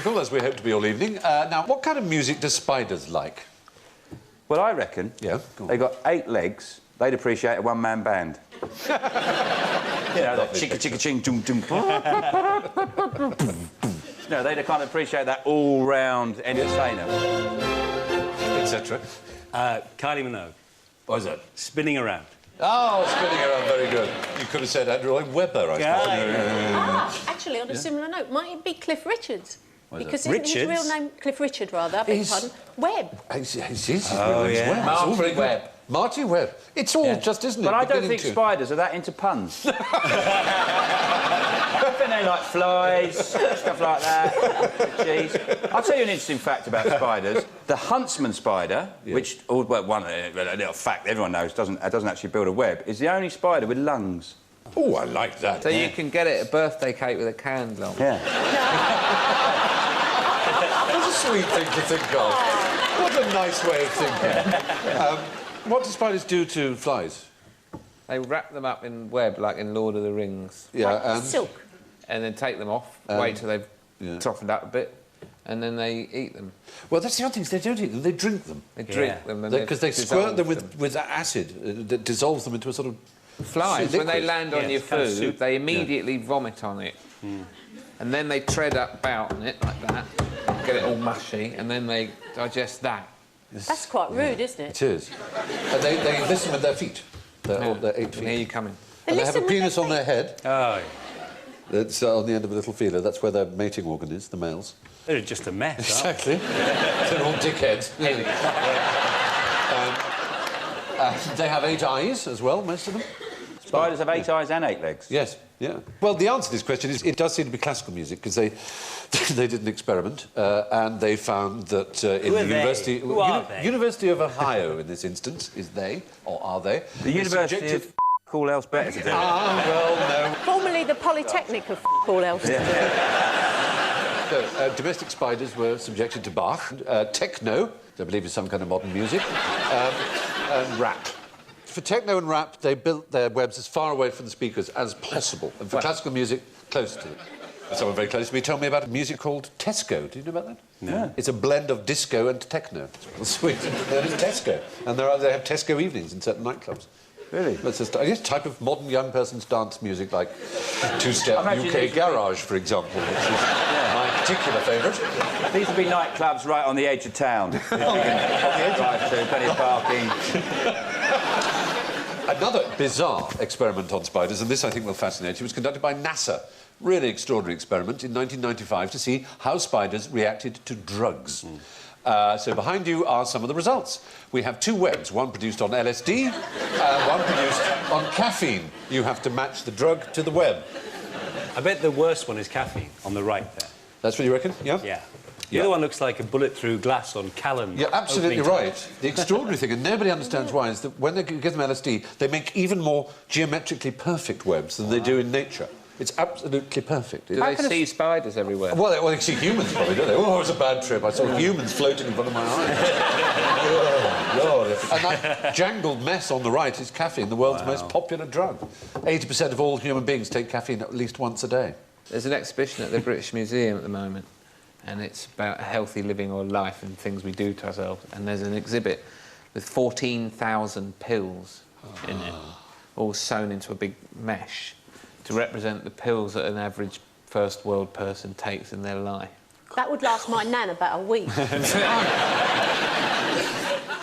musical, as we hope to be all evening. Now, what kind of music do spiders like? Well, I reckon they got 8 legs. They'd appreciate a one-man band. You know, that chicka-chicka-ching, doom-doom. No, they'd kind of appreciate that all-round entertainer. Etc. Kylie Minogue. What is that? Spinning around. Oh, spinning around, very good. You could have said Andrew Lloyd Webber, I suppose. Actually, on a similar note, might it be Cliff Richards? Because isn't his Richards? real name Cliff Richard, rather? I beg your pardon. Webb. His Oh, yeah. Webb. Marty It's all very good. Webb. Marty Webb. It's all just, isn't it? But I don't beginning think to... spiders are that into puns. I think they like flies, stuff like that. Jeez. I'll tell you an interesting fact about spiders. The huntsman spider, which, well, a little fact everyone knows, doesn't actually build a web, is the only spider with lungs. Oh, I like that. So you can get it a birthday cake with a candle on. Yeah. That's a sweet thing to think of. What a nice way of thinking. What do spiders do to flies? They wrap them up in web, like in Lord of the Rings. Yeah, Like and... silk. And then take them off, wait till they've toughened up a bit, and then they eat them. Well, that's the other thing, is they don't eat them, they drink them. They drink them. Because they squirt them with acid that dissolves them into a sort of... Flies, when they land on your kind of food, soup. they immediately vomit on it. And then they tread about on it, like that, get it all mushy, and then they digest that. That's quite rude, isn't it? It is. And they listen with their feet, their 8 feet. Here you come in. And they have a penis on their head. Oh, That's on the end of a little feeler. That's where their mating organ is, the males. they're just a mess, aren't Exactly. They're all dickheads. They have 8 eyes as well, most of them. Spiders have 8 eyes and 8 legs. Yes, yeah. Well, the answer to this question is it does seem to be classical music, because they did an experiment and they found that in the university... Who are they? University of Ohio, in this instance, is they, or are they? The University of all else better to do. Well, no. Formerly the Polytechnic of all else. So, domestic spiders were subjected to Bach, techno, I believe is some kind of modern music, and rap. For techno and rap, they built their webs as far away from the speakers as possible, and for classical music, close to it. Someone very close to me told me about a music called Tesco. Do you know about that? No. It's a blend of disco and techno. It's real sweet. That is Tesco. And they have Tesco evenings in certain nightclubs. Really? That's a type of modern young person's dance music, like two-step imagine UK these- garage, for example, which is my particular favourite. These would be nightclubs right on the edge of town. Drive to, plenty of parking. Another bizarre experiment on spiders, and this I think will fascinate you, was conducted by NASA. Really extraordinary experiment in 1995 to see how spiders reacted to drugs. So behind you are some of the results. We have 2 webs, one produced on LSD, one produced on caffeine. You have to match the drug to the web. I bet the worst one is caffeine, on the right there. That's what you reckon? Yeah? Yeah. The other one looks like a bullet-through glass on Callan. You're absolutely opening right. The extraordinary thing, and nobody understands why, is that when they give them LSD, they make even more geometrically perfect webs than they do in nature. It's absolutely perfect. Do they see spiders everywhere? Well, they see humans, probably, don't they? Oh, it was a bad trip. I saw humans floating in front of my eyes. Oh, God. And that jangled mess on the right is caffeine, the world's most popular drug. 80% of all human beings take caffeine at least once a day. There's an exhibition at the British Museum at the moment, and it's about healthy living or life and things we do to ourselves. And there's an exhibit with 14,000 pills in it, all sewn into a big mesh, to represent the pills that an average first world person takes in their life. That would last my nan about a week.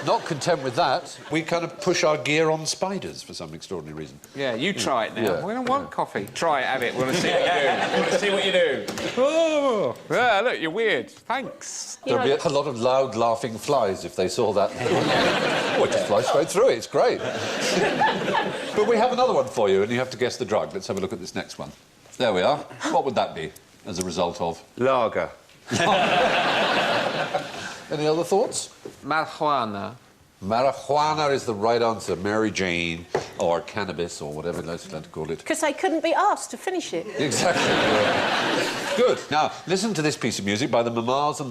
Not content with that, we kind of push our gear on spiders for some extraordinary reason. Yeah, you try it now. Yeah. We don't want coffee. Try it, have it. We want to see what you do. We want to see what you do. Oh, yeah, look, you're weird. Thanks. There'd be a lot of loud, laughing flies if they saw that. Oh, it just flies straight through it. It's great. But we have another one for you, and you have to guess the drug. Let's have a look at this next one. There we are. What would that be as a result of? Lager. Any other thoughts? Marijuana. Marijuana is the right answer. Mary Jane, or cannabis, or whatever you'd like to call it. Because they couldn't be asked to finish it. Exactly. Yeah. Good. Now, listen to this piece of music by the Mamas and